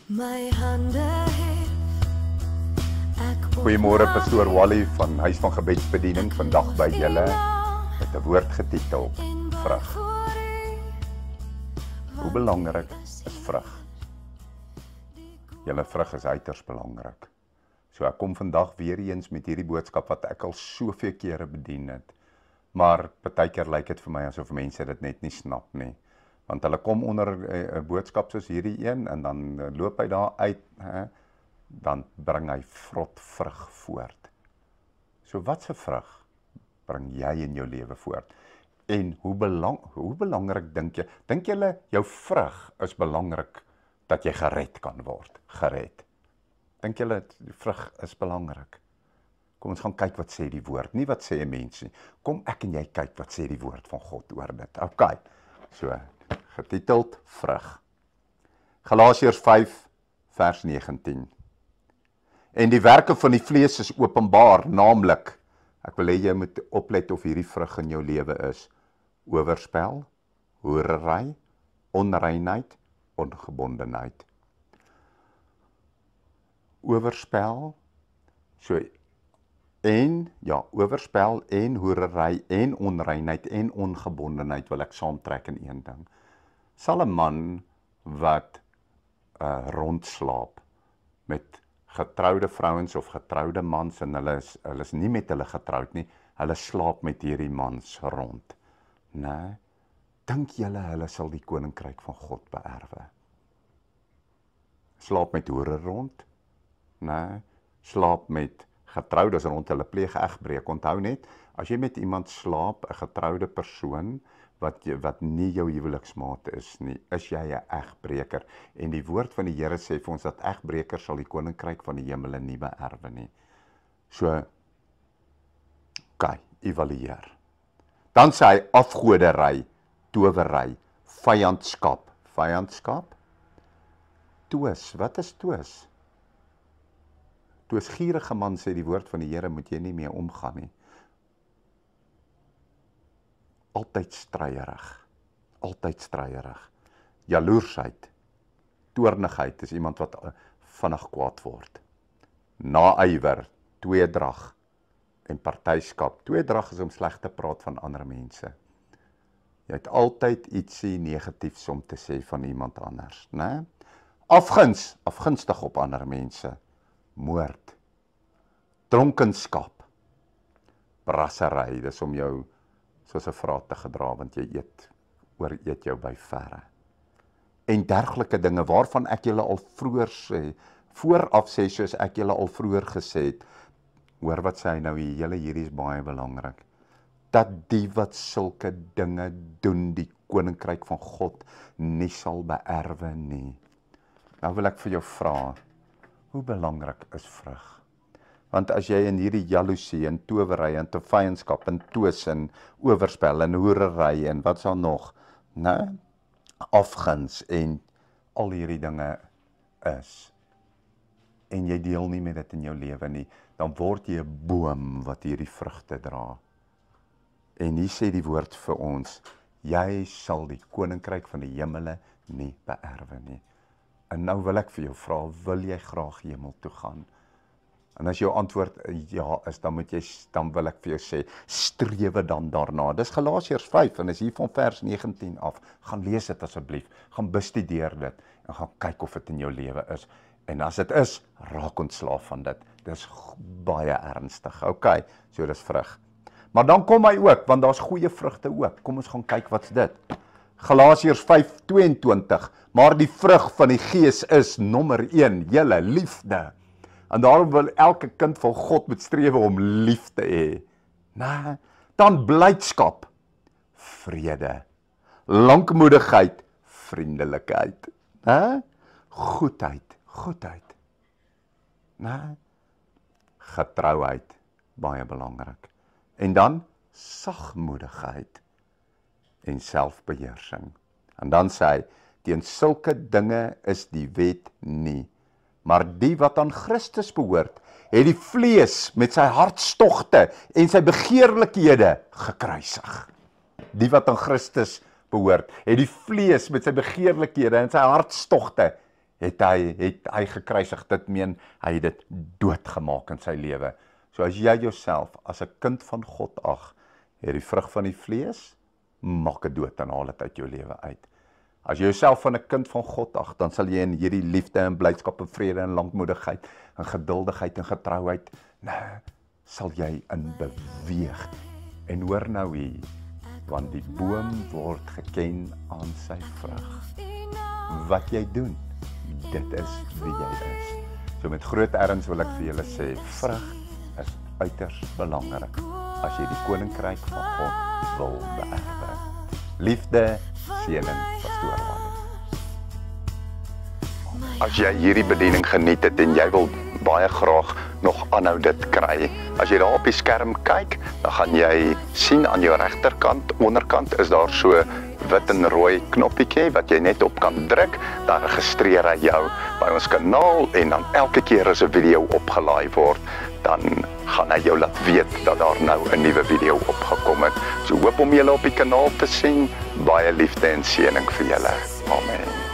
My hande het Goeiemôre pastoor Wally van Huis van Gebedsbediening, vandag by julle met 'n woord getitel vrug. Hoe belangrik is vrug? Julle vrug is uiters belangrik. So ek kom vandag weer eens met hierdie boodskap wat ek al soveel kere bedien het. Maar partykeer lyk dit vir my asof mense dit net nie snap nie. Want hulle kom onder 'n boodskap soos hierdie een en dan loop hy daar uit, dan bring hy vrot vrug voort. So wat se vrug bring jy in jou lewe voort? En hoe belangrik dink jy? Dink julle jou vrug is belangrik dat jy gered kan word? Gered. Dink julle die vrug is belangrik? Kom ons gaan kyk wat sê die woord, nie wat sê 'n mens nie. Kom ek en jy kyk wat sê die woord van God oor dit. Okay. So getiteld vrug. Galasiërs 5 vers 19. En die werke van die vlees is openbaar, naamlik, ek wil hê jy moet oplet of hierdie vrug in jou lewe is: oorspel, hoerery, onreinheid, ongebondenheid. Oorspel, oorspel en hoerery en onreinheid en ongebondenheid wil ek saamtrek in een ding. Sal 'n man wat rondslaap met getroude vrouens of getroude mans en hulle is nie met hulle getroud nie, hulle slaap met hierdie mans rond. Nee, dink julle hulle sal die koninkryk van God beerwe? Slaap met hoere rond? Nee, slaap met getroudes rond, hulle pleeg egbreek. Onthou net, as jy met iemand slaap, 'n getroude persoon, wat nie jou huweliksmaat is nie, is jy 'n egbreker. En die woord van die Here sê vir ons dat egbrekers sal die koninkryk van die hemele nie beerwe nie. So, evalueer. Dan sê hy afgodery, towery, vyandskap. Vyandskap? Twis, wat is twis? Twisgierige man, sê die woord van die Here, moet jy nie mee omgaan nie. Altyd stryerig. Jaloersheid, toornigheid is iemand wat vinnig kwaad word. Naaiwer, tweedrag en partyskap. Tweedrag is om sleg te praat van ander mense. Jy het altyd ietsie negatiefs om te sê van iemand anders, né? Afgunstig op ander mense. Moord, dronkenskap, brassery, dis om jou soos 'n vraat te gedra, want jy ooreet jou by verre. En dergelike dinge waarvan ek julle al vooraf sê, soos ek julle al vroeër gesê het. Hoor wat sê hy nou hier, hierdie is baie belangrik. Dat die wat sulke dinge doen, die koninkryk van God nie sal beerwe nie. Nou wil ek vir jou vra, hoe belangrik is vrug? Want as jy in hierdie jaloesie en towery en te vyandskap en twis en oorspel en hoerery en wat sal nog, né? Afguns en al hierdie dinge is, en jy deel nie met dit in jou lewe nie, dan word jy 'n boom wat hierdie vrugte dra. En hier sê die woord vir ons, jy sal die koninkryk van die hemele nie beerwe nie. En nou wil ek vir jou vra, wil jy graag hemel toe gaan? En as jou antwoord ja is, dan wil ek vir jou sê, strewe dan daarna. Dis Galasiërs 5 en is hier van vers 19 af. Gaan lees dit asseblief, gaan bestudeer dit en gaan kyk of dit in jou lewe is. En as dit is, raak ontslaaf van dit. Dis baie ernstig. Okay, so dis vrug. Maar dan kom hy ook, want daar's goeie vrugte ook. Kom ons gaan kyk wat's dit. Galasiërs 5:22, maar die vrug van die Gees is nommer 1, julle liefde. En daarom wil elke kind van God moet strewe om lief te hê. Nee, dan blydskap, vrede, lankmoedigheid, vriendelikheid, goedheid, nee, getrouheid, baie belangrik. En dan sagmoedigheid en selfbeheersing. En dan sê hy, teen sulke dinge is die wet nie. Maar die wat aan Christus behoort, het die vlees met sy hartstogte en sy begeerlikhede gekruisig. Die wat aan Christus behoort, het die vlees met sy begeerlikhede en sy hartstogte het hy gekruisig. Dit meen, hy het dit doodgemaak in sy lewe. So as jy jouself as 'n kind van God ag, het die vrug van die vlees, maak dit dood en haal dit uit jou lewe uit. As jy jouself van 'n kind van God ag, dan sal jy in hierdie liefde en blydskap en vrede en lankmoedigheid en geduldigheid en getrouheid, sal jy in beweeg. En hoor nou hier, want die boom word geken aan sy vrug. Wat jy doen, dit is wie jy is. So met groot erns wil ek vir julle sê, vrug is uiters belangrik as jy die koninkryk van God wil beerwe. Liefde, seëning, pastoor Wally. As jy hierdie bediening geniet het en jy wil baie graag nog aanhou dit kry, as jy daar op die skerm kyk, dan gaan jy sien aan jou regterkant, onderkant is daar so wit en rooi knoppietjie wat jy net op kan druk, dan registreer hy jou by ons kanaal en dan elke keer as 'n video opgelaai word, dan gaan hy jou laat weet dat daar nou 'n nuwe video opgekom het. So hoop om julle op die kanaal te sien. Baie liefde en seëning vir julle. Amen.